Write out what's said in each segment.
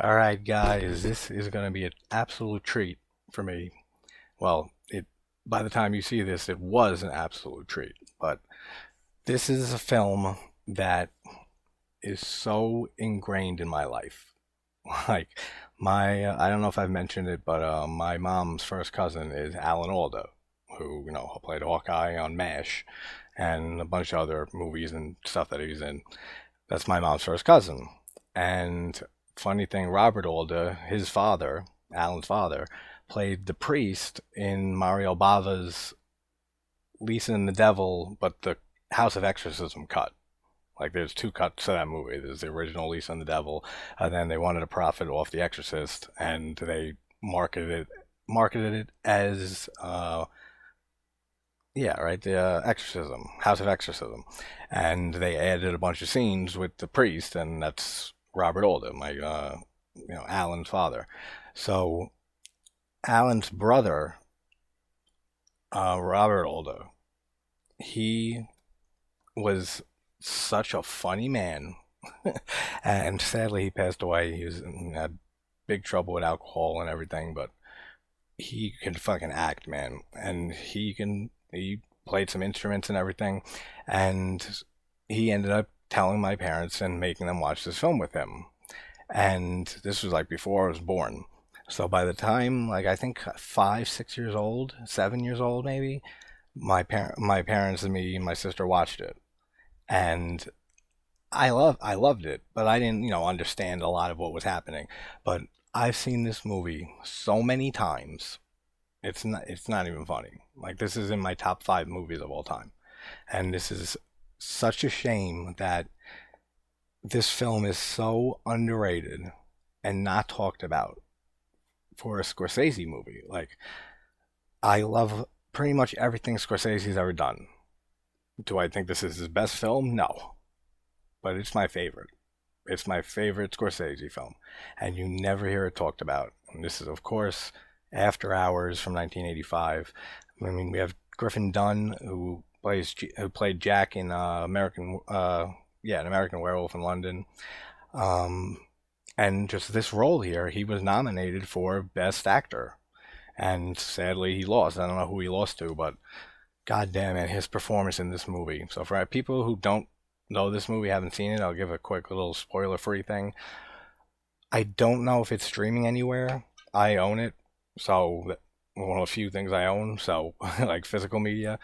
All right, guys, this is going to be an absolute treat for me. Well, it by the time you see this, it was an absolute treat. But this is a film that is so ingrained in my life. Like I don't know if I've mentioned it, but my mom's first cousin is Alan Alda, who played Hawkeye on MASH, and a bunch of other movies and stuff that he's in. That's my mom's first cousin. And funny thing, Robert Alda, his father, Alan's father, played the priest in Mario Bava's Lisa and the Devil, but the House of Exorcism cut. Like there's two cuts to that movie. There's the original Lisa and the Devil, and then they wanted to profit off The Exorcist, and they marketed it as yeah, right. The Exorcism, House of Exorcism, and they added a bunch of scenes with the priest, and that's Robert Oldham, my Alan's father. So Alan's brother, Robert Oldham, he was such a funny man, and sadly he passed away. He was had big trouble with alcohol and everything, but he can fucking act, man, and he played some instruments and everything, and he ended up telling my parents and making them watch this film with him. And this was like before I was born. So by the time, like, I think 5, 6 years old, 7 years old maybe, my parents and me and my sister watched it, and I loved it, but I didn't understand a lot of what was happening. But I've seen this movie so many times, it's not even funny. Like, this is in my top 5 movies of all time. And this is such a shame that this film is so underrated and not talked about for a Scorsese movie. Like, I love pretty much everything Scorsese's ever done. Do I think this is his best film? No. But it's my favorite. It's my favorite Scorsese film. And you never hear it talked about. And this is, of course, After Hours from 1985. I mean, we have Griffin Dunne, who played Jack in an American Werewolf in London. Um, and just this role here, he was nominated for Best Actor, and sadly he lost. I don't know who he lost to, but god damn it, his performance in this movie. So for people who don't know this movie, haven't seen it, I'll give a quick little spoiler-free thing. I don't know if it's streaming anywhere. I own it, so one of the few things I own, so like physical media.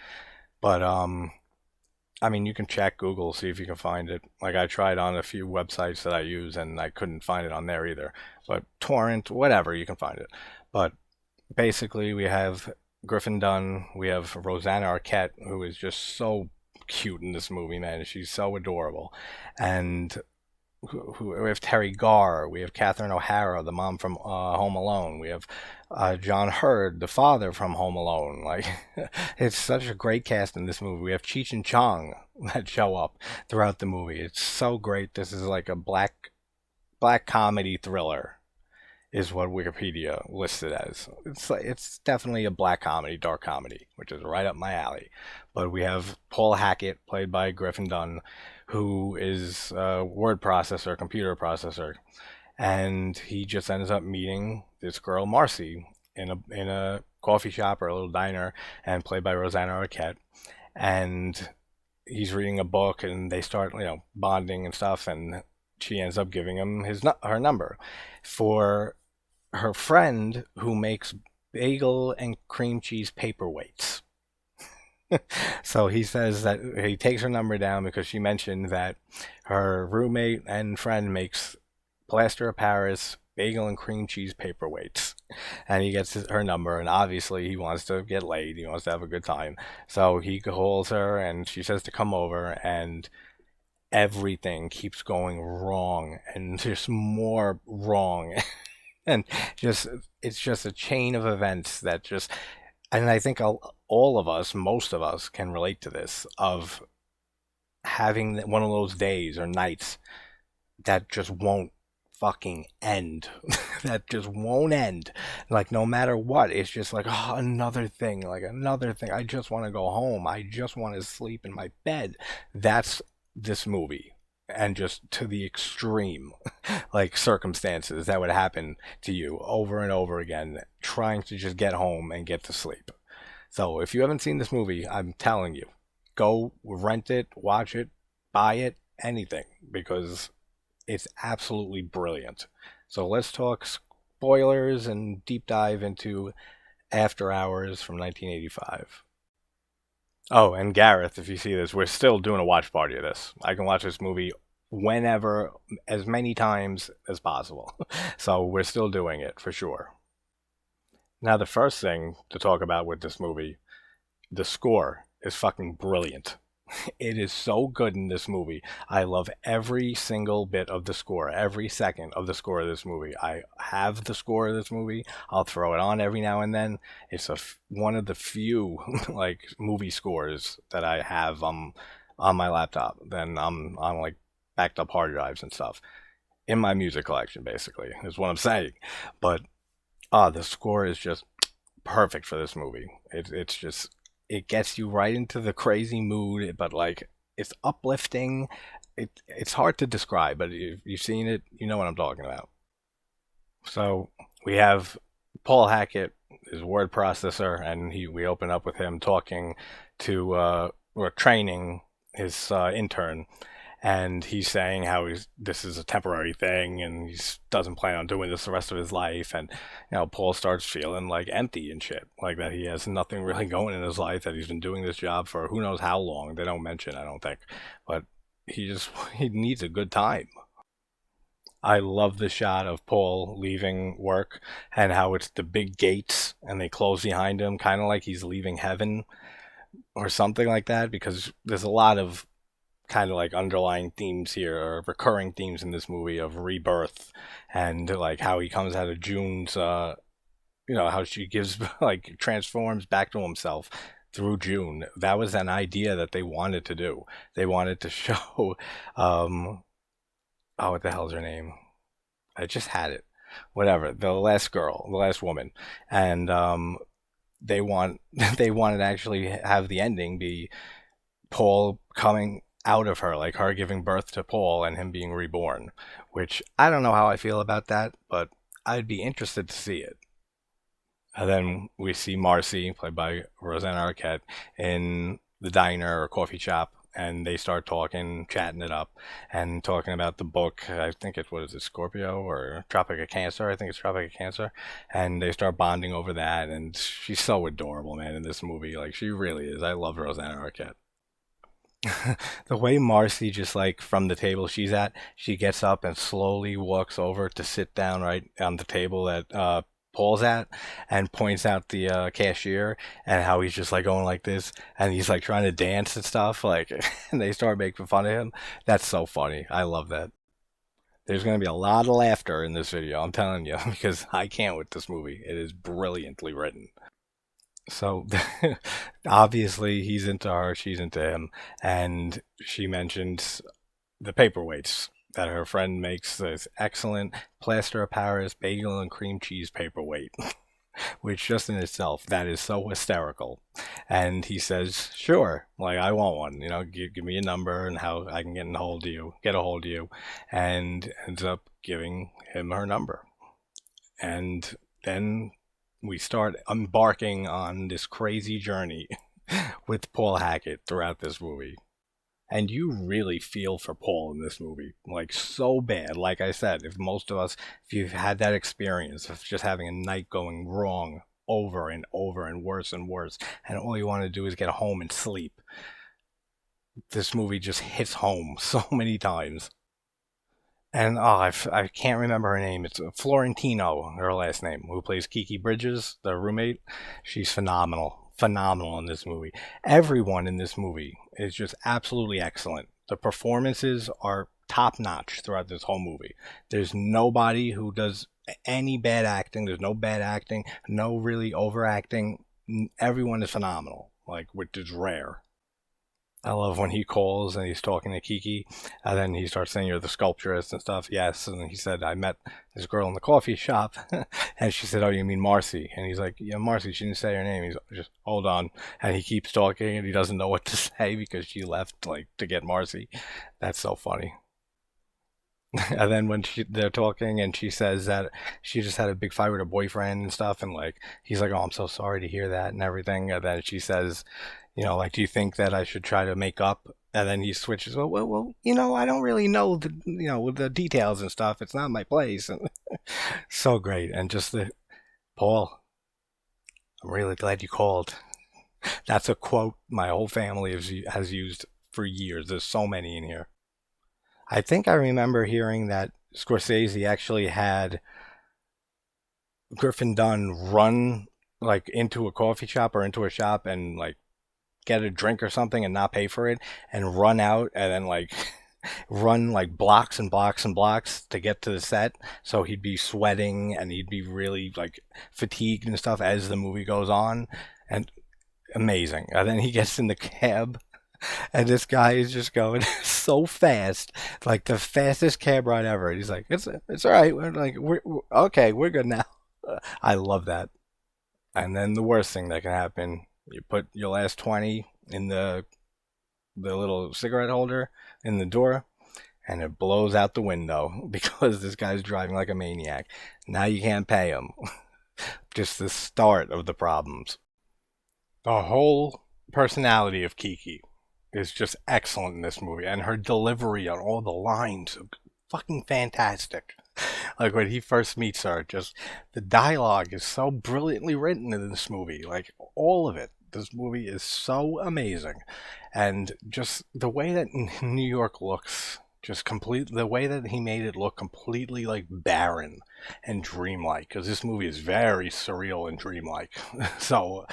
But I mean, you can check Google, see if you can find it. Like, I tried on a few websites that I use, and I couldn't find it on there either. But torrent, whatever, you can find it. But basically, we have Griffin Dunne, we have Rosanna Arquette, who is just so cute in this movie, man. She's so adorable, and we have Terry Garr, we have Catherine O'Hara, the mom from Home Alone, we have John Hurd, the father from Home Alone. Like, it's such a great cast in this movie. We have Cheech and Chong that show up throughout the movie. It's so great. This is like a black comedy thriller, is what Wikipedia listed as. It's definitely a black comedy, dark comedy, which is right up my alley. But we have Paul Hackett, played by Griffin Dunne, who is a word processor, computer processor, and he just ends up meeting this girl Marcy in a coffee shop or a little diner, and played by Rosanna Arquette. And he's reading a book, and they start bonding and stuff, and she ends up giving him her number for her friend who makes bagel and cream cheese paperweights. So he says that he takes her number down because she mentioned that her roommate and friend makes plaster of Paris bagel and cream cheese paperweights. And he gets her number, and obviously he wants to get laid. He wants to have a good time. So he calls her, and she says to come over, and everything keeps going wrong, and just more wrong. And just it's just a chain of events that just, and I think all of us, most of us, can relate to this, of having one of those days or nights that just won't fucking end. That just won't end. Like, no matter what, it's just like, oh, another thing, like another thing. I just want to go home. I just want to sleep in my bed. That's this movie. and just to the extreme, like circumstances that would happen to you over and over again, trying to just get home and get to sleep. So if you haven't seen this movie, I'm telling you, go rent it, watch it, buy it, anything, because it's absolutely brilliant. So let's talk spoilers and deep dive into After Hours from 1985. Oh, and Gareth, if you see this, we're still doing a watch party of this. I can watch this movie whenever, as many times as possible. So we're still doing it for sure. Now, the first thing to talk about with this movie, the score is fucking brilliant. It is so good in this movie. I love every single bit of the score, every second of the score of this movie. I have the score of this movie. I'll throw it on every now and then. It's one of the few like movie scores that I have on my laptop. Then I'm on like backed up hard drives and stuff in my music collection. Basically, is what I'm saying. But the score is just perfect for this movie. It's just it gets you right into the crazy mood, but like it's uplifting. It's hard to describe, but if you've seen it, you know what I'm talking about. So we have Paul Hackett, his word processor, and we open up with him talking to or training his intern, and he's saying how this is a temporary thing and he doesn't plan on doing this the rest of his life. And Paul starts feeling like empty and shit, like that he has nothing really going in his life, that he's been doing this job for who knows how long. They don't mention, I don't think, but he needs a good time. I love the shot of Paul leaving work and how it's the big gates and they close behind him, kind of like he's leaving heaven or something like that, because there's a lot of kind of like underlying themes here, or recurring themes in this movie, of rebirth, and like how he comes out of June's how she gives like transforms back to himself through June. That was an idea that they wanted to do. They wanted to show um oh, what the hell's her name? I just had it. Whatever, the last girl, the last woman. And they want they wanted to actually have the ending be Paul coming out of her, like her giving birth to Paul and him being reborn, which I don't know how I feel about that, but I'd be interested to see it. And then we see Marcy, played by Rosanna Arquette, in the diner or coffee shop, and they start talking, chatting it up, and talking about the book. I think it was Scorpio or Tropic of Cancer. I think it's Tropic of Cancer, and they start bonding over that. And she's so adorable, man, in this movie. Like she really is. I love Rosanna Arquette. The way Marcy just like from the table she's at, she gets up and slowly walks over to sit down right on the table that Paul's at, and points out the cashier, and how he's just like going like this, and he's like trying to dance and stuff, like, and they start making fun of him. That's so funny. I love that. There's going to be a lot of laughter in this video, I'm telling you, because I can't with this movie. It is brilliantly written. So obviously he's into her, she's into him, and she mentions the paperweights that her friend makes, this excellent plaster of Paris bagel and cream cheese paperweight, which just in itself, that is so hysterical. And he says, "Sure, like I want one. Give me a number and how I can get a hold of you," and ends up giving him her number. And then we start embarking on this crazy journey with Paul Hackett throughout this movie. And you really feel for Paul in this movie, like so bad. Like I said, if you've had that experience of just having a night going wrong over and over and worse, and all you want to do is get home and sleep, this movie just hits home so many times. And I can't remember her name. It's Florentino, her last name, who plays Kiki Bridges, the roommate. She's phenomenal, phenomenal in this movie. Everyone in this movie is just absolutely excellent. The performances are top notch throughout this whole movie. There's nobody who does any bad acting. There's no bad acting, no really overacting. Everyone is phenomenal, like, which is rare. I love when he calls and he's talking to Kiki, and then he starts saying, "You're the sculpturist and stuff." Yes, and he said, "I met this girl in the coffee shop," and she said, "Oh, you mean Marcy?" And he's like, "Yeah, Marcy." She didn't say her name. He's just, "Hold on," and he keeps talking, and he doesn't know what to say because she left like to get Marcy. That's so funny. And then when they're talking and she says that she just had a big fight with her boyfriend and stuff, and like he's like, "Oh, I'm so sorry to hear that," and everything. And then she says, like, "Do you think that I should try to make up?" And then he switches, well, I don't really know the details and stuff. It's not my place. And so great. And just Paul, I'm really glad you called. That's a quote my whole family has used for years. There's so many in here. I think I remember hearing that Scorsese actually had Griffin Dunn run like into a coffee shop or into a shop and like get a drink or something and not pay for it and run out and then like run like blocks and blocks and blocks to get to the set. So he'd be sweating and he'd be really like fatigued and stuff as the movie goes on. And amazing. And then he gets in the cab and this guy is just going so fast, like the fastest cab ride ever. And he's like, it's all right. We're okay. We're good now. I love that. And then the worst thing that can happen, you put your last 20 in the little cigarette holder in the door, and it blows out the window because this guy's driving like a maniac. Now you can't pay him. Just the start of the problems. The whole personality of Kiki is just excellent in this movie, and her delivery on all the lines, fucking fantastic. Like when he first meets her, just the dialogue is so brilliantly written in this movie. Like all of it. This movie is so amazing. And just the way that New York looks, just complete the way that he made it look completely like barren and dreamlike, because this movie is very surreal and dreamlike. So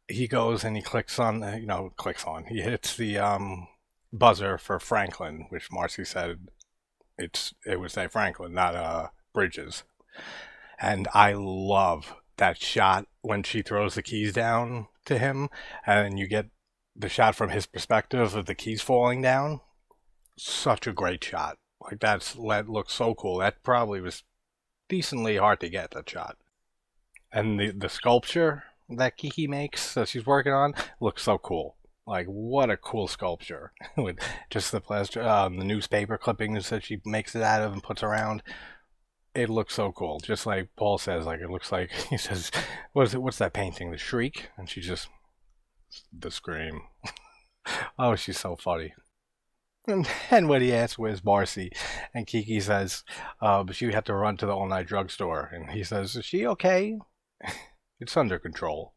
he goes and he he hits the buzzer for Franklin, which Marcy said it was a Franklin, not Bridges. And I love that shot when she throws the keys down to him, and you get the shot from his perspective of the keys falling down. Such a great shot. Like that looks so cool. That probably was decently hard to get that shot. And the sculpture that Kiki makes that she's working on looks so cool. Like what a cool sculpture with just the plaster, the newspaper clippings that she makes it out of and puts around. It looks so cool. Just like Paul says, like it looks like he says, "What is it? What's that painting? The Shriek?" And she just the scream. Oh, she's so funny. And when he asks where's Marcy, and Kiki says, but she had to run to the all-night drugstore, and he says, "Is she okay?" It's under control.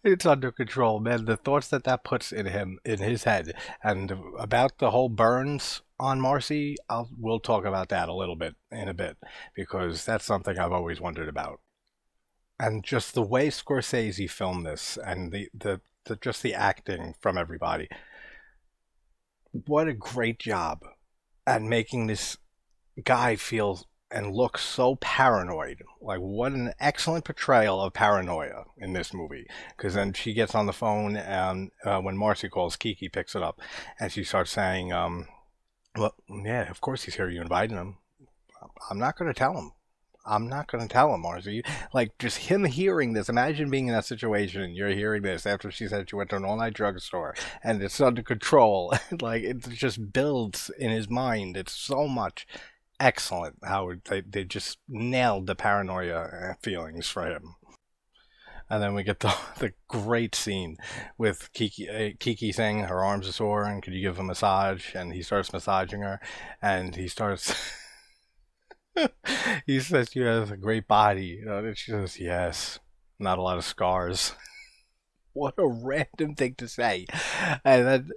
It's under control, man. The thoughts that puts in his head, and about the whole burns on Marcy, we'll talk about that a little bit in a bit because that's something I've always wondered about. And just the way Scorsese filmed this, and the just the acting from everybody, what a great job at making this guy feel and look so paranoid. Like, what an excellent portrayal of paranoia in this movie. Because then she gets on the phone, and when Marcy calls, Kiki picks it up, and she starts saying, "Well, yeah, of course he's here. You invited him. I'm not going to tell him. I'm not going to tell him, Marcy." Like, just him hearing this. Imagine being in that situation and you're hearing this after she said she went to an all night drugstore and it's under control. Like, it just builds in his mind. It's so much excellent how they just nailed the paranoia feelings for him. And then we get the great scene with Kiki saying her arms are sore and could you give a massage? And he starts massaging her, and he starts he says you have a great body. And she says yes, not a lot of scars. What a random thing to say. And then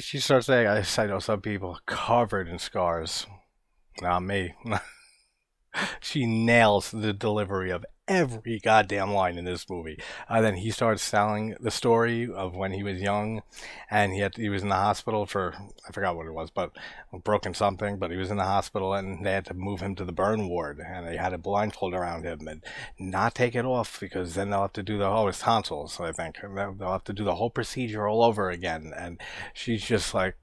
she starts saying, I know some people covered in scars. Not me. She nails the delivery of every goddamn line in this movie. And then he starts telling the story of when he was young, and he was in the hospital for I forgot what it was, but broken something. But he was in the hospital, and they had to move him to the burn ward, and they had a blindfold around him and not take it off because then they'll have to do his tonsils. I think they'll have to do the whole procedure all over again. And she's just like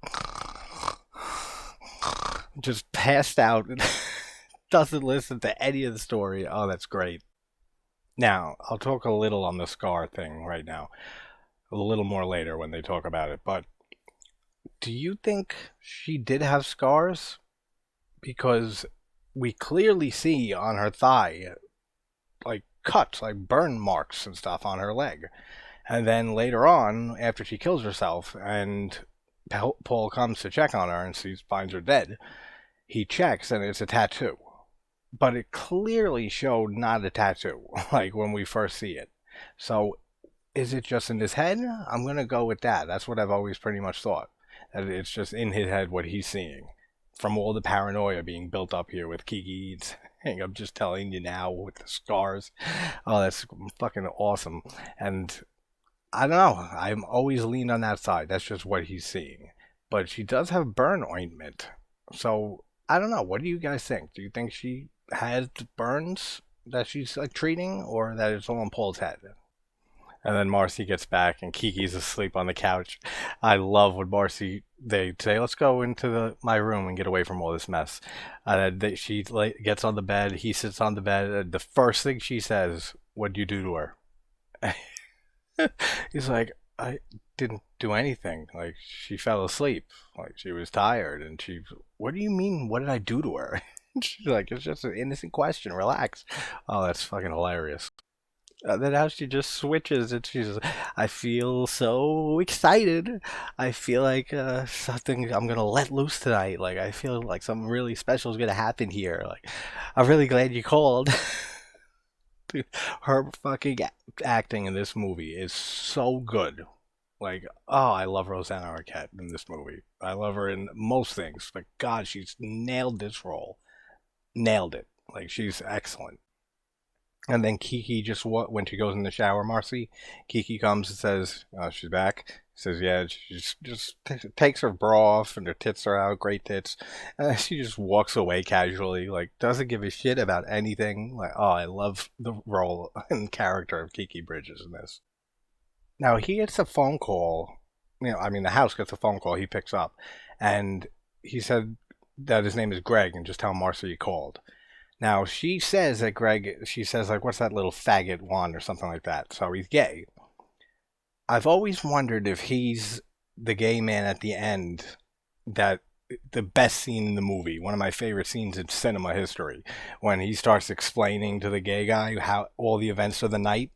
just passed out. Doesn't listen to any of the story. Oh, that's great. Now, I'll talk a little on the scar thing right now. A little more later when they talk about it. But Do you think she did have scars? Because we clearly see on her thigh, like cuts, like burn marks and stuff on her leg. And then later on, after she kills herself and Paul comes to check on her and finds her dead, he checks and it's a tattoo. But it clearly showed not a tattoo, like when we first see it. So is it just in his head? I'm going to go with that. That's what I've always pretty much thought. That it's just in his head what he's seeing. From all the paranoia being built up here with Kiki. I'm just telling you now with the scars. Oh, that's fucking awesome. And I don't know. I'm always leaned on that side. That's just what he's seeing. But she does have burn ointment. So I don't know. What do you guys think? Do you think she had burns that she's like treating, or that it's all in Paul's head? And then Marcy gets back and Kiki's asleep on the couch. I love when Marcy they say, "Let's go into my room and get away from all this mess." She gets on the bed. He sits on the bed. And the first thing she says, "What'd you do to her?" He's like, "I didn't do anything. Like she fell asleep. Like she was tired." And she, "What do you mean? What did I do to her?" She's like, "It's just an innocent question. Relax." Oh, that's fucking hilarious. Then how she just switches and she's, I feel so excited. I feel like something I'm gonna let loose tonight. Like I feel like something really special is gonna happen here. Like I'm really glad you called. Dude, her fucking acting in this movie is so good. Like, oh, I love Rosanna Arquette in this movie. I love her in most things, but God, she's nailed this role. Nailed it. Like she's excellent. And then Kiki just when she goes in the shower, Marcy, Kiki comes and says, she's back. Says, yeah, she just takes her bra off and her tits are out, great tits. And she just walks away casually, like, doesn't give a shit about anything. Like, oh, I love the role and character of Kiki Bridges in this. Now, he gets a phone call. I mean, the house gets a phone call he picks up. And he said that his name is Greg and just tell Marcy he called. Now she says that she says like, what's that little faggot one or something like that. So he's gay. I've always wondered if he's the gay man at the end. That the best scene in the movie, one of my favorite scenes in cinema history, when he starts explaining to the gay guy how all the events of the night.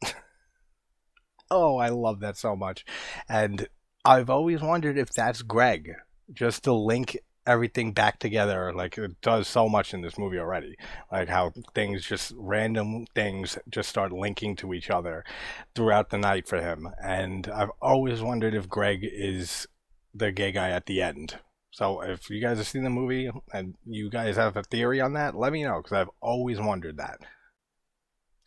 Oh, I love that so much, and I've always wondered if that's Greg, just to link everything back together like it does so much in this movie already, like how things just random things just start linking to each other throughout the night for him. And I've always wondered if Greg is the gay guy at the end. So if you guys have seen the movie and you guys have a theory on that, let me know, because I've always wondered that.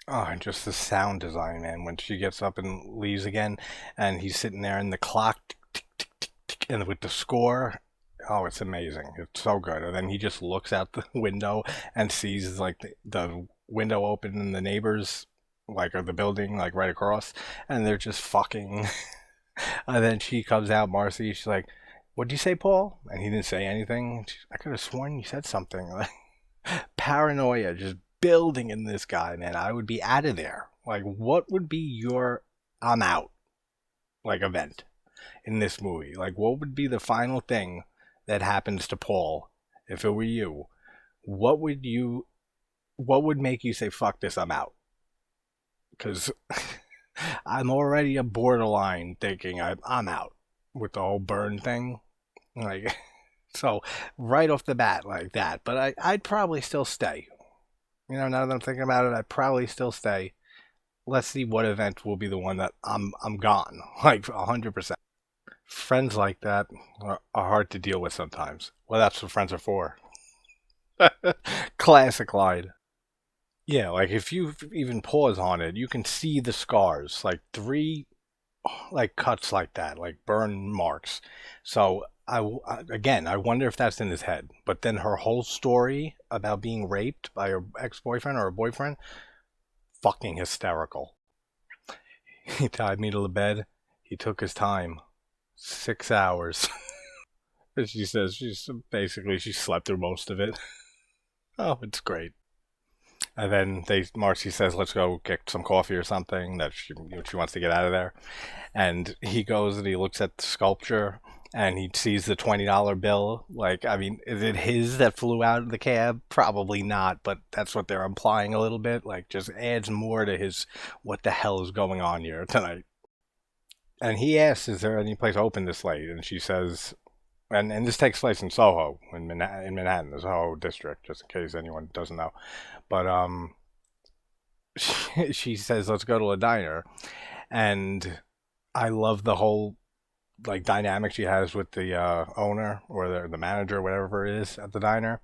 Oh, and just the sound design, man. When she gets up and leaves again, and he's sitting there, and the clock, tick, tick, tick, tick, tick, and with the score, oh, it's amazing. It's so good. And then he just looks out the window and sees like the window open and the neighbors, like, of the building, like right across, and they're just fucking. And then she comes out, Marcy. She's like, "What'd you say, Paul?" And he didn't say anything. I could have sworn you said something. Paranoia just building in this guy, man. I would be out of there. Like, what would be your I'm out like event in this movie? Like, what would be the final thing that happens to Paul if it were you? What would you? What would make you say fuck this? I'm out? Because I'm already a borderline thinking I'm out with the whole burn thing. Like, so right off the bat like that. But I'd probably still stay. Now that I'm thinking about it, I'd probably still stay. Let's see what event will be the one that I'm gone, like 100%. Friends like that are hard to deal with sometimes. Well, that's what friends are for. Classic line. Yeah, like if you even pause on it, you can see the scars, like three, like cuts like that, like burn marks. So again, I wonder if that's in his head. But then her whole story about being raped by her ex-boyfriend or her boyfriend, fucking hysterical. He tied me to the bed. He took his time. 6 hours. She says she slept through most of it. Oh, it's great. And then Marcy says, "Let's go get some coffee or something." That she wants to get out of there. And he goes and he looks at the sculpture and he sees the $20 bill. Like, I mean, is it his that flew out of the cab? Probably not, but that's what they're implying a little bit. Like, just adds more to his what the hell is going on here tonight. And he asks, "Is there any place open this late?" And she says, and this takes place in Soho, in Manhattan, the Soho district, just in case anyone doesn't know. But she says, "Let's go to a diner," and I love the whole like dynamic she has with the owner or the manager, whatever it is at the diner,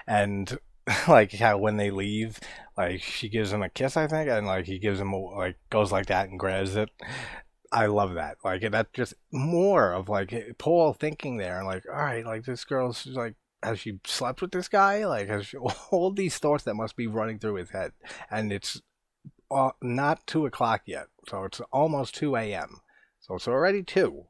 and like how when they leave, like she gives him a kiss, I think, and like he gives him like goes like that and grabs it. I love that. Like that, just more of like Paul thinking there, and like, all right, like this girl's like. Has she slept with this guy? Like, has she, all these thoughts that must be running through his head, and it's not 2 o'clock yet, so it's almost 2 a.m. So it's already two.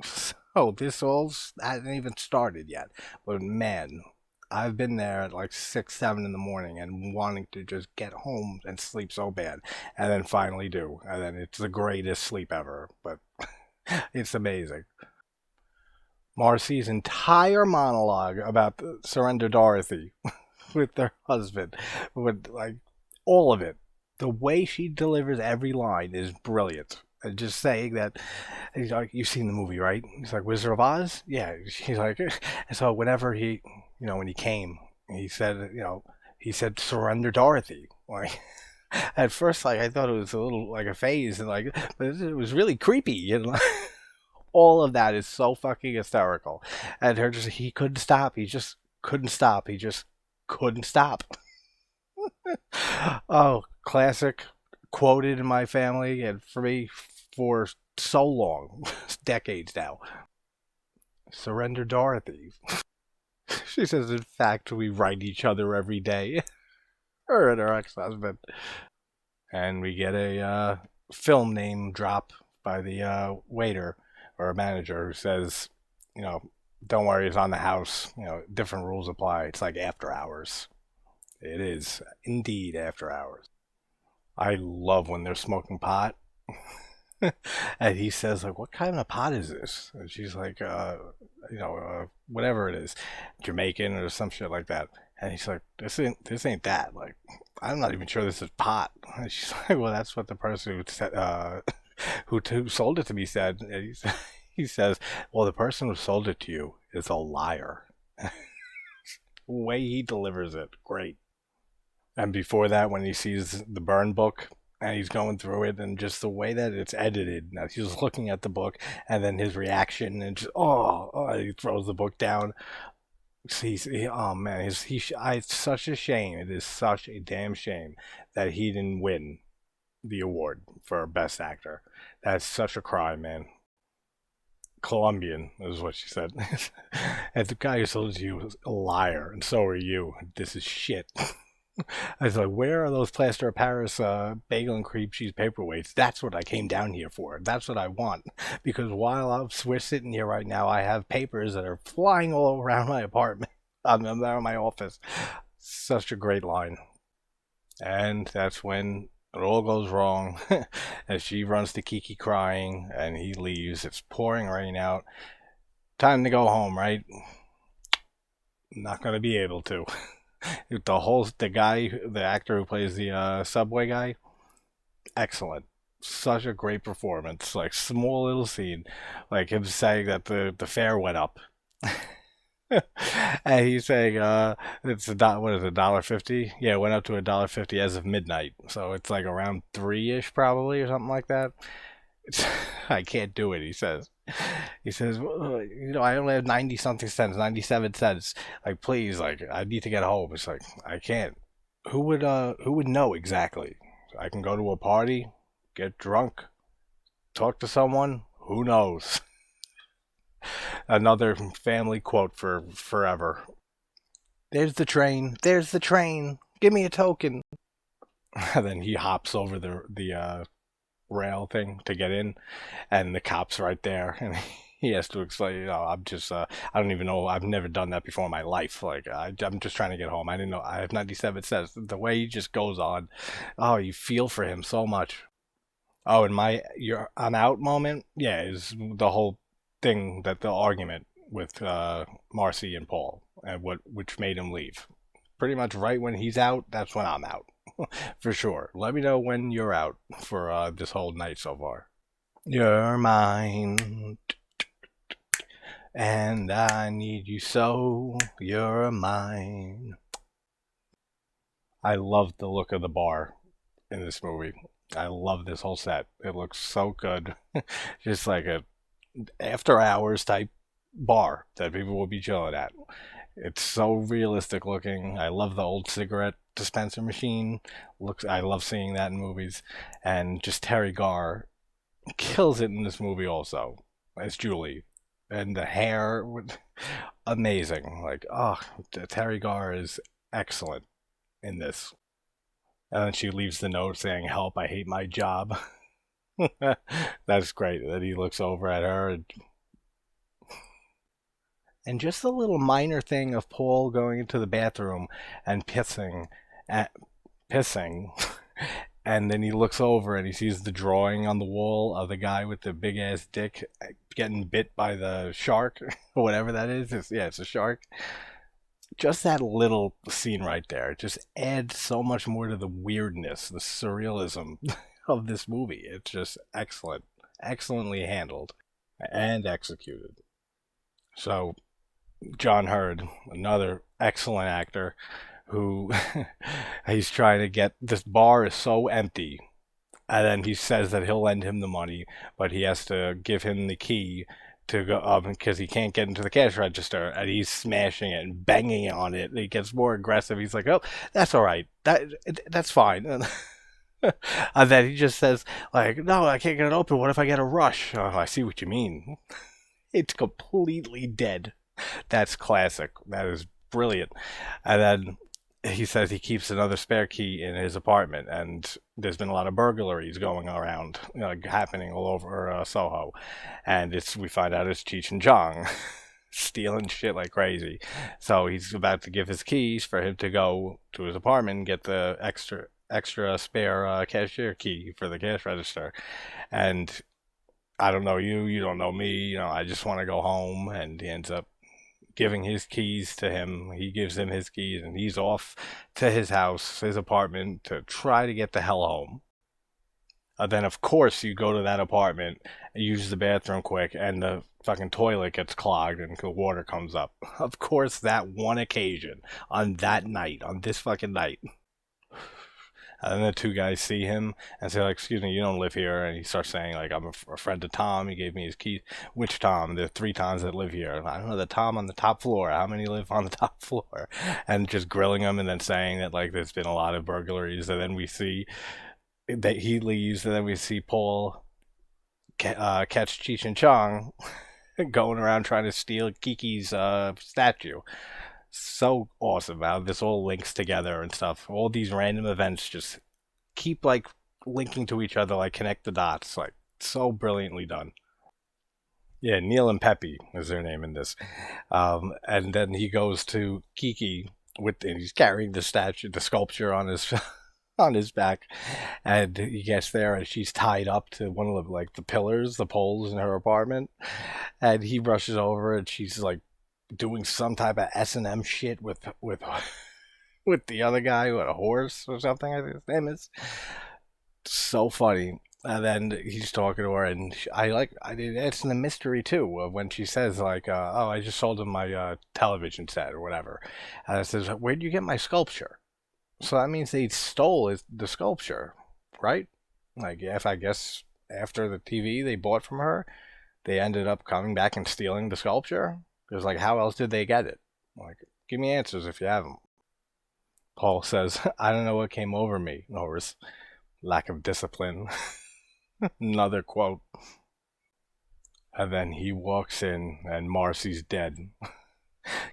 So this all hasn't even started yet. But man, I've been there at like 6, 7 in the morning and wanting to just get home and sleep so bad, and then finally do, and then it's the greatest sleep ever. But it's amazing. Marcy's entire monologue about the Surrender Dorothy with their husband, with like all of it. The way she delivers every line is brilliant. And just saying that, he's like, "You've seen the movie, right?" He's like, "Wizard of Oz?" Yeah. He's like, and so whenever when he came, he said, he said, "Surrender Dorothy." Like, at first, like I thought it was a little like a phase, and like, but it was really creepy, All of that is so fucking hysterical, and he couldn't stop. He just couldn't stop. He just couldn't stop. Oh, classic, quoted in my family and for me for so long, decades now. Surrender Dorothy. She says, in fact, we write each other every day. Her and her ex husband. And we get a film name drop by the waiter or a manager who says, you know, "Don't worry, it's on the house. Different rules apply. It's like after hours." It is indeed after hours. I love when they're smoking pot. And he says, like, "What kind of pot is this?" And she's like, whatever it is, Jamaican or some shit like that. And he's like, this ain't that. Like, I'm not even sure this is pot." And she's like, "Well, that's what the person who said, who sold it to me said." And he says, "Well, the person who sold it to you is a liar." The way he delivers it, great. And before that, when he sees the burn book and he's going through it, and just the way that it's edited, now he's looking at the book, and then his reaction, and just he throws the book down. Oh man, it's such a shame. It is such a damn shame that he didn't win the award for best actor. That's such a crime, man. Colombian is what she said. And the guy who sold it to you was a liar, and so are you. This is shit. I was like, "Where are those plaster of Paris bagel and cream cheese paperweights? That's what I came down here for. That's what I want." Because we're sitting here right now, I have papers that are flying all around my apartment. I'm around my office. Such a great line. And that's when it all goes wrong. As she runs to Kiki crying, and he leaves. It's pouring rain out. Time to go home, right? Not going to be able to. The actor who plays the subway guy, excellent. Such a great performance. Like, small little scene, like him saying that the fare went up. And he's saying, it's what is it, $1.50? Yeah, it went up to $1.50 as of midnight. So it's like around 3-ish probably, or something like that. It's, I can't do it, he says. He says, "Well, I only have 90 something cents, 97 cents. Like, please, like, I need to get home." It's like, I can't. Who would know exactly? I can go to a party, get drunk, talk to someone. Who knows? Another family quote for forever. "There's the train. There's the train. Give me a token." And then he hops over the rail thing to get in, and the cop's right there, and he has to explain, I'm just, I don't even know, I've never done that before in my life. Like, I'm just trying to get home. I didn't know, I have 97 cents. The way he just goes on, oh, you feel for him so much. Oh, and I'm out moment, yeah, is the whole thing that the argument with Marcy and Paul, and which made him leave. Pretty much right when he's out, that's when I'm out, for sure. Let me know when you're out for this whole night so far. You're mine, and I need you so. You're mine. I love the look of the bar in this movie. I love this whole set. It looks so good. Just like a after hours type bar that people will be chilling at. It's so realistic looking. I love the old cigarette dispenser machine. Looks I love seeing that in movies. And just Terry Garr kills it in this movie also as Julie. And the hair amazing. Like, oh, Terry Garr is excellent in this. And then she leaves the note saying, "Help, I hate my job." That's great that he looks over at her and just a little minor thing of Paul going into the bathroom and at, pissing, and then he looks over and he sees the drawing on the wall of the guy with the big ass dick getting bit by the shark or whatever that is. Yeah, it's a shark. Just that little scene right there just adds so much more to the weirdness, the surrealism of this movie. It's just excellent, excellently handled and executed. So John Hurd, another excellent actor, who he's trying to get this bar is so empty, and then he says that he'll lend him the money, but he has to give him the key to go up because he can't get into the cash register, and he's smashing it and banging on it. And he gets more aggressive. He's like, "Oh, that's all right. That's fine." And then he just says, "Like, no, I can't get it open. What if I get a rush?" Oh, I see what you mean. It's completely dead. That's classic. That is brilliant. And then he says he keeps another spare key in his apartment, and there's been a lot of burglaries going around, happening all over Soho, and it's we find out it's Cheech and Chong stealing shit like crazy. So he's about to give his keys for him to go to his apartment and get the extra spare cashier key for the cash register, and I don't know you, you don't know me, I just want to go home, and he ends up giving his keys to him. He gives him his keys, and he's off to his house, his apartment, to try to get the hell home. Then, of course, you go to that apartment, use the bathroom quick, and the fucking toilet gets clogged and the water comes up. Of course, that one occasion on that night, on this fucking night. And then the two guys see him and say, like, "Excuse me, you don't live here." And he starts saying, like, "I'm a friend of Tom. He gave me his keys." Which Tom? There are three Toms that live here. I don't know, the Tom on the top floor. How many live on the top floor? And just grilling him and then saying that, like, there's been a lot of burglaries. And then we see that he leaves, and then we see Paul catch Cheech and Chong going around trying to steal Kiki's statue. So awesome how this all links together and stuff. All these random events just keep like linking to each other, like connect the dots. Like so brilliantly done. Yeah, Neil and Peppy is their name in this. And then he goes to Kiki and he's carrying the statue, the sculpture on his on his back, and he gets there and she's tied up to one of the like the pillars, the poles in her apartment, and he rushes over and she's like doing some type of S&M shit with the other guy with a horse or something. I think his name is so funny. And then he's talking to her, and it's in the mystery too when she says like, "Oh, I just sold him my television set or whatever," and I says, "Where'd you get my sculpture?" So that means they stole the sculpture, right? Like, if I guess after the TV they bought from her, they ended up coming back and stealing the sculpture. Because, like, how else did they get it? Like, give me answers if you have them. Paul says, "I don't know what came over me, Norris. Lack of discipline." Another quote. And then he walks in, and Marcy's dead.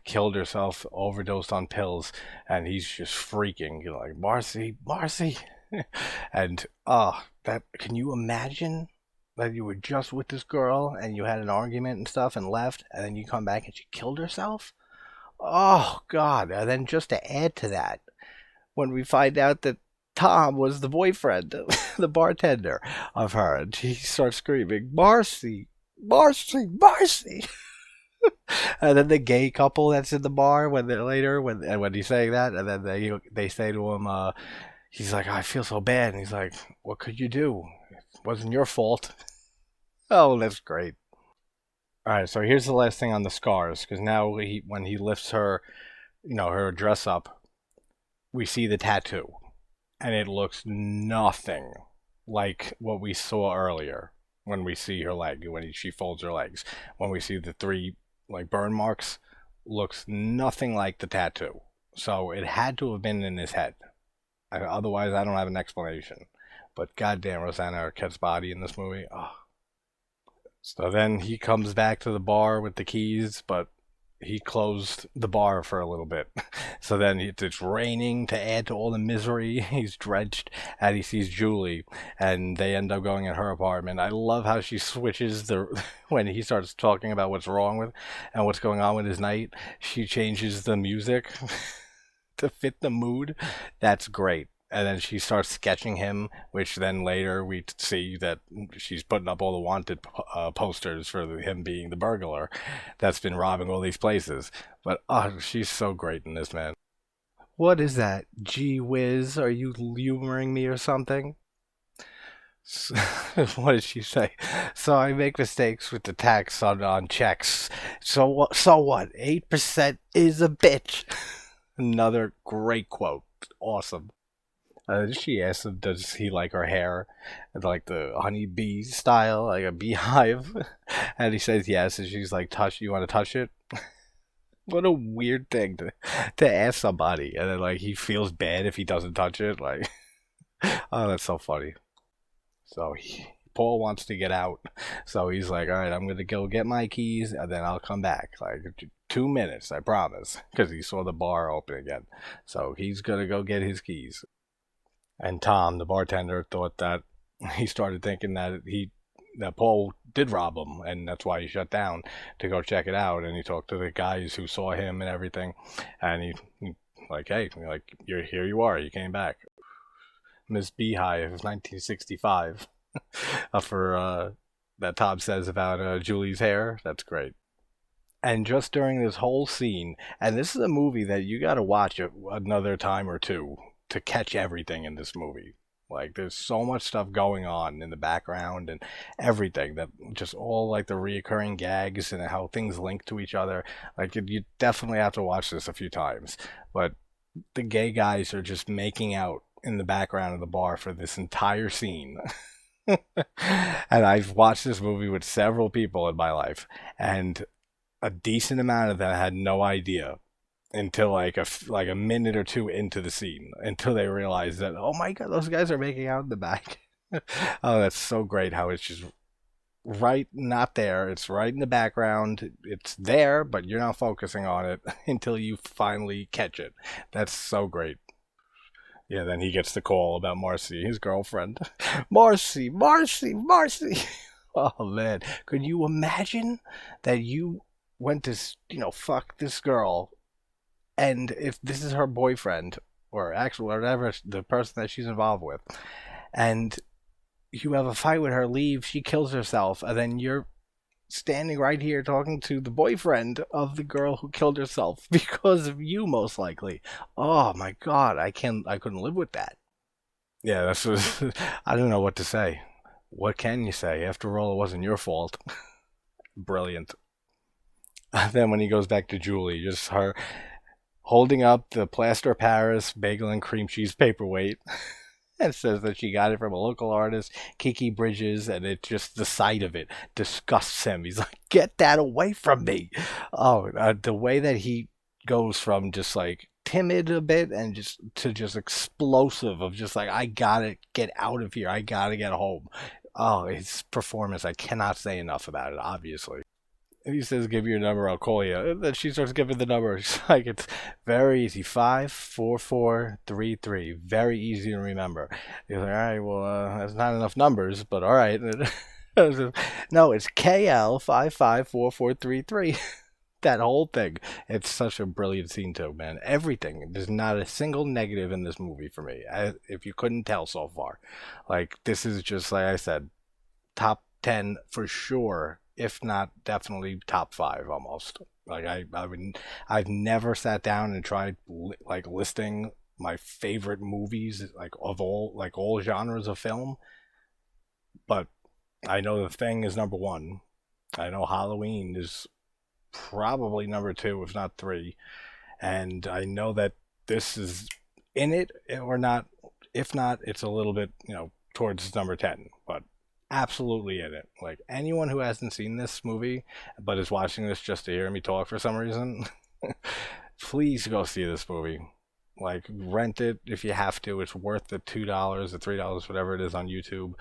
Killed herself, overdosed on pills, and he's just freaking. You're like, "Marcy, Marcy." And, that, can you imagine? that you were just with this girl and you had an argument and stuff and left, and then you come back and she killed herself? Oh, God. And then just to add to that, when we find out that Tom was the boyfriend, the bartender of her, and she starts screaming, Marcy, Marcy, Marcy. And then the gay couple that's in the bar when they're later when he's saying that, and then they say to him, he's like, I feel so bad, and he's like, what could you do? It wasn't your fault. Oh, that's great. All right, so here's the last thing on the scars, because now when he lifts her, her dress up, we see the tattoo, and it looks nothing like what we saw earlier when we see her leg, she folds her legs. When we see the three like burn marks, looks nothing like the tattoo. So it had to have been in his head. Otherwise, I don't have an explanation. But goddamn, Rosanna Arquette's body in this movie. Oh. So then he comes back to the bar with the keys, but he closed the bar for a little bit. So then it's raining to add to all the misery. He's drenched, and he sees Julie, and they end up going in her apartment. I love how she switches when he starts talking about what's wrong with and what's going on with his night. She changes the music to fit the mood. That's great. And then she starts sketching him, which then later we see that she's putting up all the wanted posters for him being the burglar that's been robbing all these places. But she's so great in this, man. What is that? Gee whiz, are you humoring me or something? What did she say? So I make mistakes with the tax on checks. So what? So what? 8% is a bitch. Another great quote. Awesome. She asked him, does he like her hair, like the honeybee style, like a beehive? And he says yes. And she's like, "Touch? You want to touch it?" What a weird thing to ask somebody, and then like he feels bad if he doesn't touch it. Like, oh, that's so funny. So Paul wants to get out, so he's like, "All right, I'm gonna go get my keys, and then I'll come back. Like 2 minutes, I promise," because he saw the bar open again. So he's gonna go get his keys. And Tom, the bartender, thought that he started thinking that Paul did rob him, and that's why he shut down to go check it out. And he talked to the guys who saw him and everything, and he like, hey, like you're here, you are, you came back. Miss Beehive, 1965, for that Tom says about Julie's hair. That's great. And just during this whole scene, and this is a movie that you got to watch another time or two to catch everything in this movie. Like, there's so much stuff going on in the background and everything that just all like the reoccurring gags and how things link to each other. Like, you definitely have to watch this a few times. But the gay guys are just making out in the background of the bar for this entire scene. And I've watched this movie with several people in my life, and a decent amount of them had no idea until like a minute or two into the scene, until they realize that, oh my god, those guys are making out in the back. Oh, that's so great how it's just right, not there, it's right in the background, it's there but you're not focusing on it until you finally catch it. That's so great. Yeah, then he gets the call about Marcy, his girlfriend. Marcy, Marcy, Marcy. Oh man, could you imagine that you went to fuck this girl, and if this is her boyfriend or actual whatever the person that she's involved with, and you have a fight with her, leave, she kills herself, and then you're standing right here talking to the boyfriend of the girl who killed herself because of you, most likely. Oh my god, I couldn't live with that. Yeah, that's what, I don't know what to say. What can you say? After all, it wasn't your fault. Brilliant. Then when he goes back to Julie, just her holding up the plaster of Paris bagel and cream cheese paperweight, and says that she got it from a local artist, Kiki Bridges, and it just, the sight of it disgusts him. He's like, "Get that away from me!" Oh, the way that he goes from just like timid a bit and just to just explosive of just like, I gotta get out of here, I gotta get home. Oh, his performance, I cannot say enough about it. Obviously. He says, "Give me your number, I'll call you." And then she starts giving the number. She's like, it's very easy. 54433. Very easy to remember. He's like, all right, well, that's not enough numbers, but all right. No, it's KL554433. That whole thing. It's such a brilliant scene too, man. Everything. There's not a single negative in this movie for me. If you couldn't tell so far, like this is just like I said, top 10 for sure, if not definitely top 5 almost. Like I've never sat down and tried like listing my favorite movies like of all genres of film, but I know The Thing is number 1. I know Halloween is probably number 2 if not 3, and I know that this is in it or not. If not, it's a little bit, towards number 10, but absolutely in it. Like anyone who hasn't seen this movie but is watching this just to hear me talk for some reason, please go see this movie. Like rent it if you have to. It's worth the $2 or $3, whatever it is on YouTube.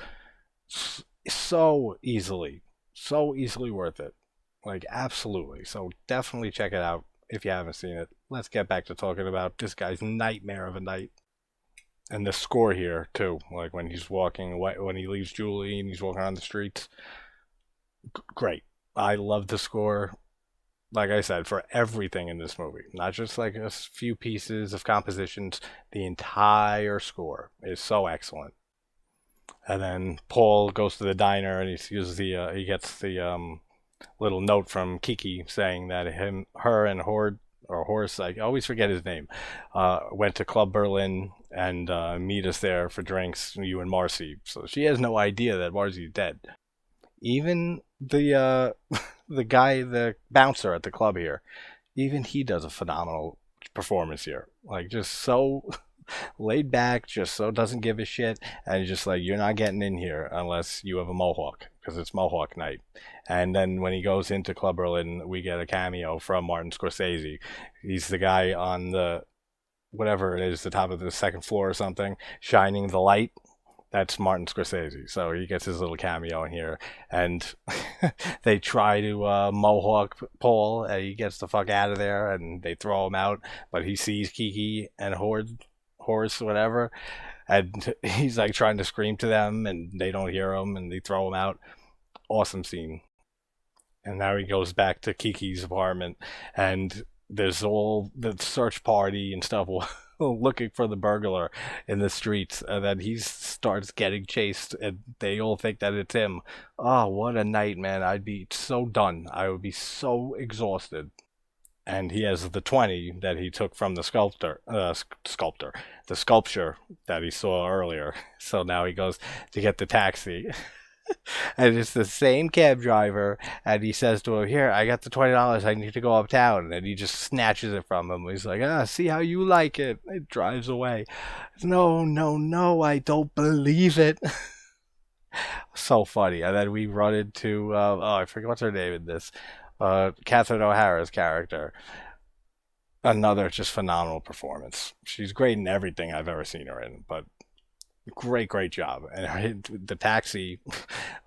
So easily, so easily worth it. Like absolutely. So definitely check it out if you haven't seen it. Let's get back to talking about this guy's nightmare of a night. And the score here too, like when he's walking away, when he leaves Julie and he's walking around the streets, great. I love the score. Like I said, for everything in this movie, not just like a few pieces of compositions. The entire score is so excellent. And then Paul goes to the diner and he sees he gets the little note from Kiki saying that her, and Horde or Horse, I always forget his name, went to Club Berlin and meet us there for drinks, you and Marcy. So she has no idea that Marcy's dead. Even the guy, the bouncer at the club here, even he does a phenomenal performance here. Like just so laid back, just so doesn't give a shit, and just like you're not getting in here unless you have a mohawk because it's Mohawk night. And then when he goes into Club Berlin, we get a cameo from Martin Scorsese. He's the guy on the whatever it is, the top of the second floor or something, shining the light. That's Martin Scorsese. So he gets his little cameo in here, and they try to Mohawk Paul, and he gets the fuck out of there, and they throw him out. But he sees Kiki and Horse, whatever, and he's like trying to scream to them, and they don't hear him, and they throw him out. Awesome scene. And now he goes back to Kiki's apartment, and there's all the search party and stuff looking for the burglar in the streets, and then he starts getting chased, and they all think that it's him. Oh, what a night, man. I'd be so done. I would be so exhausted. And he has the 20 that he took from the the sculpture that he saw earlier. So now he goes to get the taxi. And it's the same cab driver, and he says to him, "Here, I got the $20. I need to go uptown." And he just snatches it from him. He's like, see how you like it. It drives away. No, no, no, I don't believe it. So funny. And then we run into, I forget what's her name in this. Catherine O'Hara's character. Another just phenomenal performance. She's great in everything I've ever seen her in, but great job. And the taxi,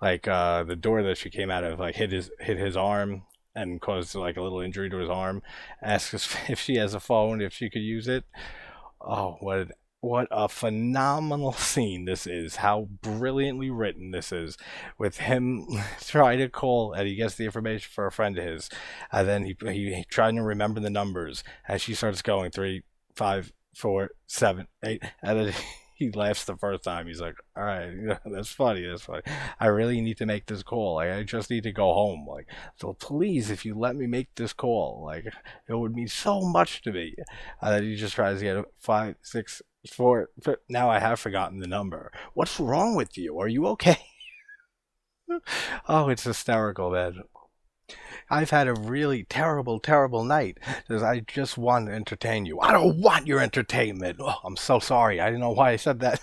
like the door that she came out of, like hit his arm and caused like a little injury to his arm. Asks if she has a phone, if she could use it. Oh, what a phenomenal scene this is. How brilliantly written this is, with him trying to call, and he gets the information for a friend of his, and then he trying to remember the numbers as she starts going 3, 5, 4, 7, 8, and then he laughs the first time. He's like, "All right, that's funny. That's funny. I really need to make this call. Like, I just need to go home. Like, so please, if you let me make this call, like, it would mean so much to me." And then he just tries to get 5, 6, 4. Now I have forgotten the number. What's wrong with you? Are you okay? Oh, it's hysterical, man. I've had a really terrible night because I just want to entertain you. I don't want your entertainment. Oh, I'm so sorry. I didn't know why I said that.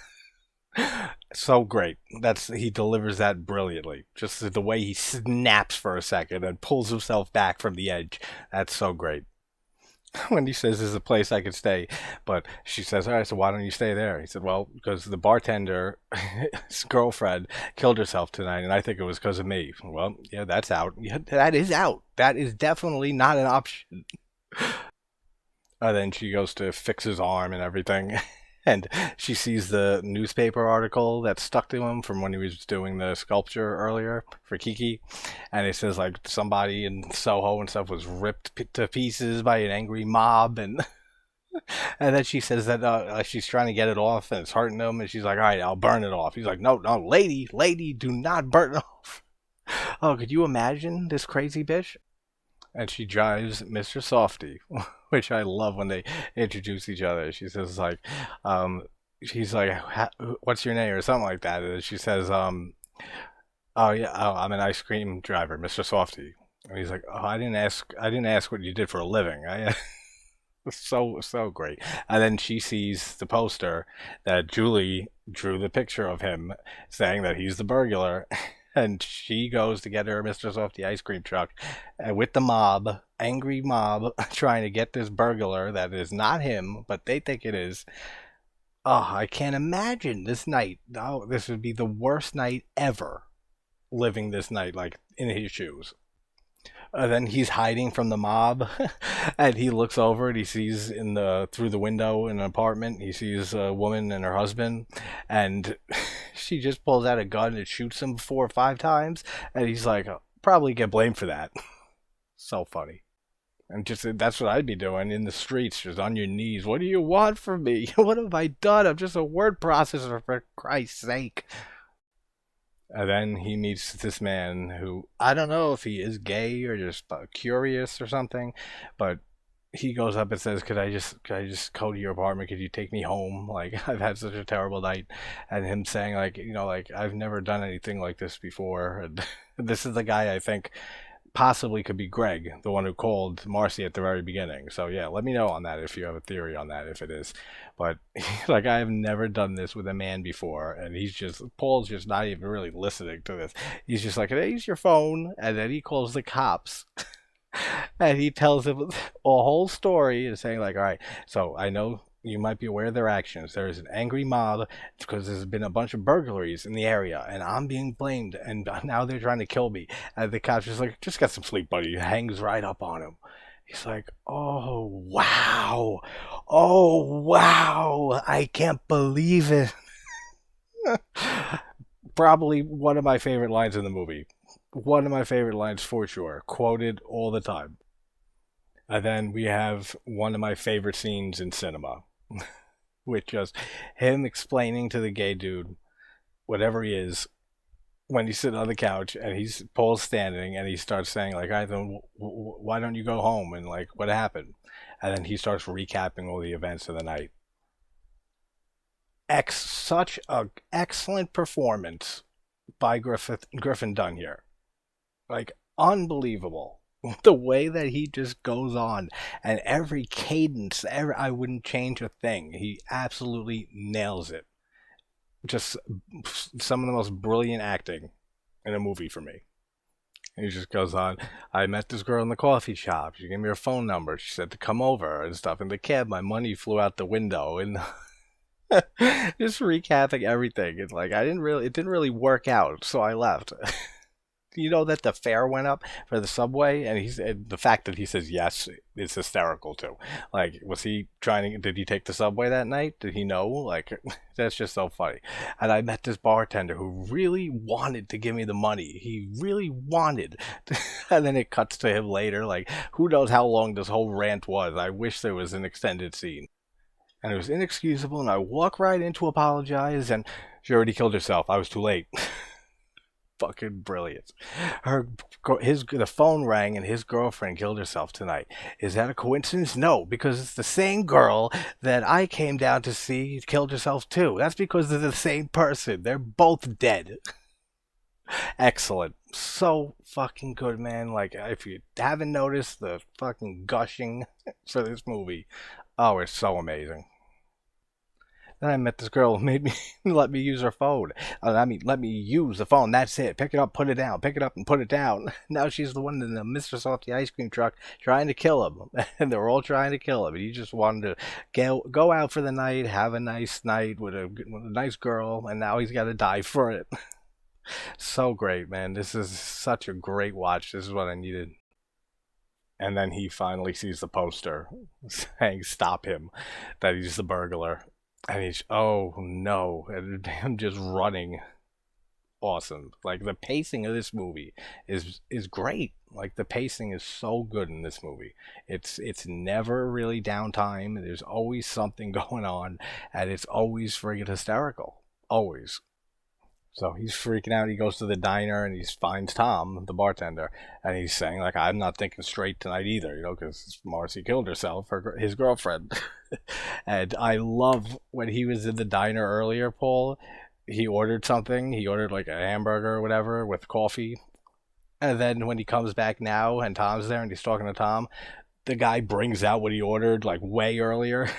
So great. He delivers that brilliantly. Just the way he snaps for a second and pulls himself back from the edge. That's so great. When he says there's a place I could stay, but she says, "All right, so why don't you stay there?" He said, "Well, because the bartender, his girlfriend, killed herself tonight, and I think it was because of me." Well, yeah, that's out. Yeah, that is out. That is definitely not an option. And then she goes to fix his arm and everything. And she sees the newspaper article that stuck to him from when he was doing the sculpture earlier for Kiki, and it says like somebody in Soho and stuff was ripped to pieces by an angry mob, and then she says that she's trying to get it off and it's hurting him, and she's like, "All right, I'll burn it off." He's like, "No, no, lady, lady, do not burn it off." Oh, could you imagine this crazy bitch? And she drives Mr. Softy, which I love when they introduce each other. She says like, um, she's like, "What's your name?" or something like that, and she says, "Oh yeah, oh, I'm an ice cream driver, Mr. Softy." And he's like, "Oh, I didn't ask what you did for a living." So great. And then she sees the poster that Julie drew the picture of him saying that he's the burglar. And she goes to get her Mr. Softy ice cream truck with the mob, angry mob, trying to get this burglar that is not him, but they think it is. Oh, I can't imagine this night. Oh, this would be the worst night ever living this night, like in his shoes. Then he's hiding from the mob, and he looks over and he sees in the through the window in an apartment. He sees a woman and her husband, and she just pulls out a gun and shoots him 4 or 5 times, and he's like, probably get blamed for that. So funny. And just that's what I'd be doing in the streets, just on your knees. What do you want from me? What have I done? I'm just a word processor, for Christ's sake. And then he meets this man who I don't know if he is gay or just curious or something, but he goes up and says, could I just go to your apartment? Could you take me home? Like I've had such a terrible night." And him saying like, like I've never done anything like this before. And this is the guy I think possibly could be Greg, the one who called Marcy at the very beginning. So yeah, let me know on that if you have a theory on that, if it is. But like I have never done this with a man before, and Paul's just not even really listening to this. He's just like, "Hey, use your phone," and then he calls the cops. And he tells him a whole story and saying like, "All right, so I know you might be aware of their actions. There is an angry mob because there's been a bunch of burglaries in the area, and I'm being blamed. And now they're trying to kill me." And the cop's just like, "Just get some sleep, buddy." He hangs right up on him. He's like, "Oh wow, oh wow, I can't believe it." Probably one of my favorite lines in the movie. One of my favorite lines for sure. Quoted all the time. And then we have one of my favorite scenes in cinema, with just him explaining to the gay dude, whatever he is, when he's sitting on the couch and Paul's standing and he starts saying like, "I don't, why don't you go home?" and like, "What happened?" And then he starts recapping all the events of the night. Such a excellent performance by Griffin Dunn here. Like unbelievable. The way that he just goes on, and every cadence, I wouldn't change a thing. He absolutely nails it. Just some of the most brilliant acting in a movie for me. And he just goes on, "I met this girl in the coffee shop. She gave me her phone number. She said to come over and stuff. In the cab, my money flew out the window." And just recapping everything. It's like it didn't really work out, so I left. You know that the fare went up for the subway, and the fact that he says yes is hysterical too. Like, was he trying to? Did he take the subway that night? Did he know? Like, that's just so funny. And I met this bartender who really wanted to give me the money. He really wanted, and then it cuts to him later. Like, who knows how long this whole rant was? I wish there was an extended scene. And it was inexcusable, and I walk right in to apologize, and she already killed herself. I was too late. Fucking brilliant. The phone rang and his girlfriend killed herself tonight. Is that a coincidence? No, because it's the same girl that I came down to see killed herself too. That's because they're the same person. They're both dead. Excellent. So fucking good, man. Like, if you haven't noticed the fucking gushing for this movie, oh, it's so amazing. Then I met this girl who made me let me use her phone. Let me use the phone. That's it. Pick it up, put it down. Pick it up and put it down. Now she's the one in the Mr. Softy ice cream truck trying to kill him, and they're all trying to kill him. And he just wanted to go out for the night, have a nice night with a nice girl, and now he's got to die for it. So great, man. This is such a great watch. This is what I needed. And then he finally sees the poster saying "Stop him," that he's the burglar. and he's, oh no, and him just running, awesome. Like the pacing of this movie is great. Like the pacing is so good in this movie. It's never really downtime. There's always something going on, and it's always friggin' hysterical. Always. So he's freaking out. He goes to the diner and he finds Tom, the bartender, and he's saying like, "I'm not thinking straight tonight either," because Marcy killed herself, his girlfriend. And I love when he was in the diner earlier, Paul. He ordered something. He ordered like a hamburger or whatever with coffee. And then when he comes back now and Tom's there and he's talking to Tom, the guy brings out what he ordered like way earlier.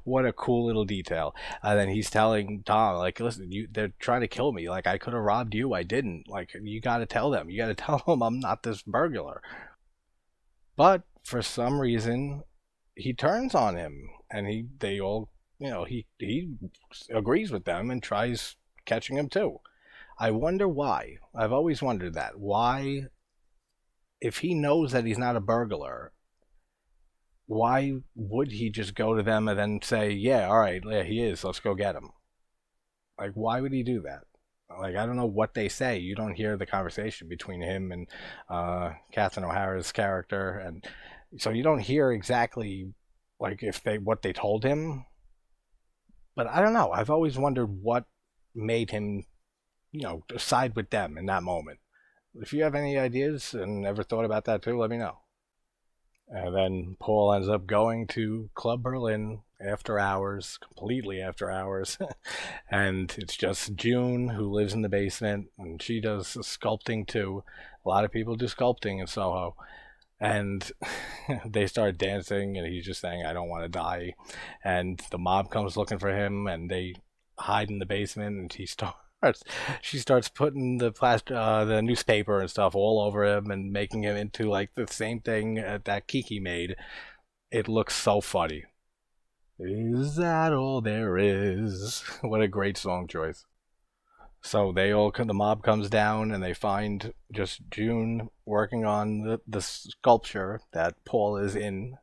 What a cool little detail. And then he's telling Tom, like, listen, they're trying to kill me. Like, I could have robbed you. I didn't. Like, you got to tell them. You got to tell them I'm not this burglar. But for some reason, he turns on him, and they all, he agrees with them and tries catching him too. I wonder why. I've always wondered that. Why, if he knows that he's not a burglar, why would he just go to them and then say, "Yeah, all right, yeah, he is. Let's go get him." Like, why would he do that? Like, I don't know what they say. You don't hear the conversation between him and Catherine O'Hara's character, and so you don't hear exactly like if they what they told him. But I don't know. I've always wondered what made him, side with them in that moment. If you have any ideas and ever thought about that too, let me know. And then Paul ends up going to Club Berlin after hours, completely after hours. And it's just June who lives in the basement, and she does sculpting too. A lot of people do sculpting in Soho. And they start dancing, and he's just saying, "I don't want to die." And the mob comes looking for him, and they hide in the basement, and she starts putting the newspaper and stuff all over him and making him into like the same thing that Kiki made. It looks so funny. Is that all there is? What a great song choice. So the mob comes down and they find just June working on the sculpture that Paul is in,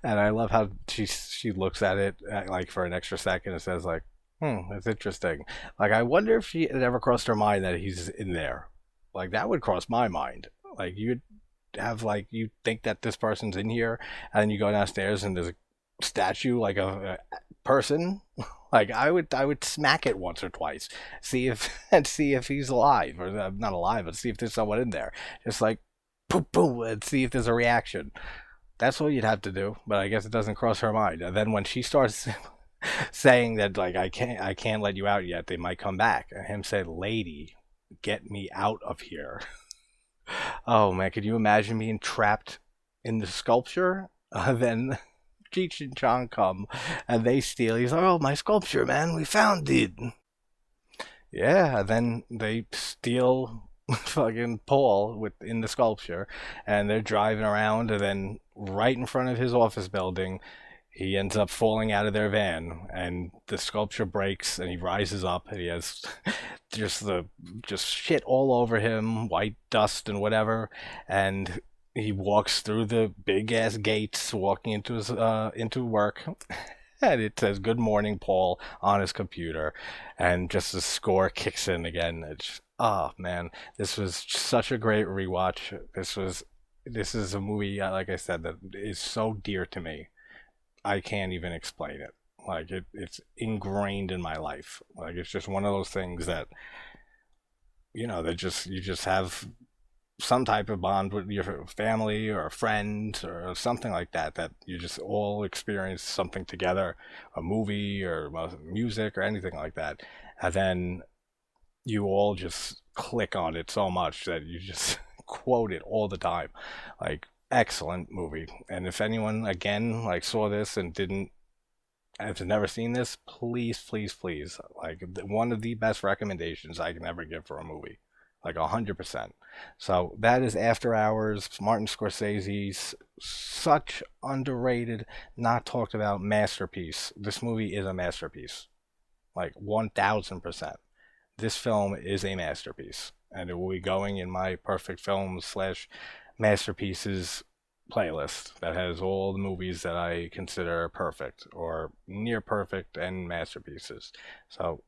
and I love how she looks at it like for an extra second and says like, that's interesting. Like I wonder if she it ever crossed her mind that he's in there. Like that would cross my mind. Like you'd have like you think that this person's in here, and then you go downstairs and there's a statue like a person. Like I would smack it once or twice, see if and see if he's alive or not alive, but see if there's someone in there. Just like boom boom and see if there's a reaction. That's what you'd have to do, but I guess it doesn't cross her mind. And then when she starts saying that like I can't let you out yet, they might come back. And him say, "Lady, get me out of here." Oh man, could you imagine being trapped in the sculpture? Then Cheech and Chong come and they steal. He's like, "Oh, my sculpture, man, we found it." Yeah, then they steal fucking Paul in the sculpture, and they're driving around, and then right in front of his office building, he ends up falling out of their van, and the sculpture breaks, and he rises up, and he has just the just shit all over him, white dust and whatever, and he walks through the big ass gates, walking into work, and it says "Good morning, Paul" on his computer, and just the score kicks in again. It's oh man, this was such a great rewatch. This is a movie, like I said, that is so dear to me. I can't even explain it. Like it's ingrained in my life. Like it's just one of those things that that just you just have some type of bond with your family or a friend or something like that, that you just all experience something together, a movie or music or anything like that, and then you all just click on it so much that you just quote it all the time. Like excellent movie. And if anyone again like saw this and didn't has never seen this, please, please, please, like one of the best recommendations I can ever give for a movie, like 100%. So that is After Hours, Martin Scorsese's such underrated, not talked about masterpiece. This movie is a masterpiece, like 1000%. This film is a masterpiece, and it will be going in my perfect films slash masterpieces playlist that has all the movies that I consider perfect or near perfect and masterpieces. So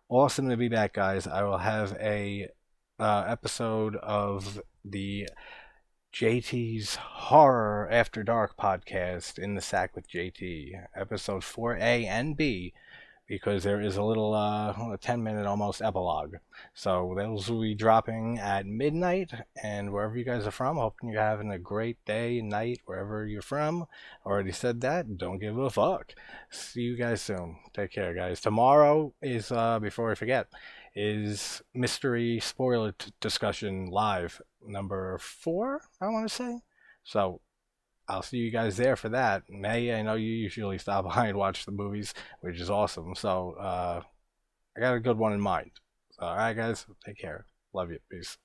awesome to be back, guys. I will have a episode of the JT's Horror After Dark podcast in the sack with JT, episode 4A and B, because there is a little a 10-minute almost epilogue. So those will be dropping at midnight, and wherever you guys are from, hoping you're having a great day, night, wherever you're from. Already said that, don't give a fuck. See you guys soon. Take care, guys. Tomorrow is, before I forget, is Mystery Spoiler Discussion Live number 4, I want to say. So I'll see you guys there for that. May, I know you usually stop by and watch the movies, which is awesome. So I got a good one in mind. So, all right, guys, take care. Love you. Peace.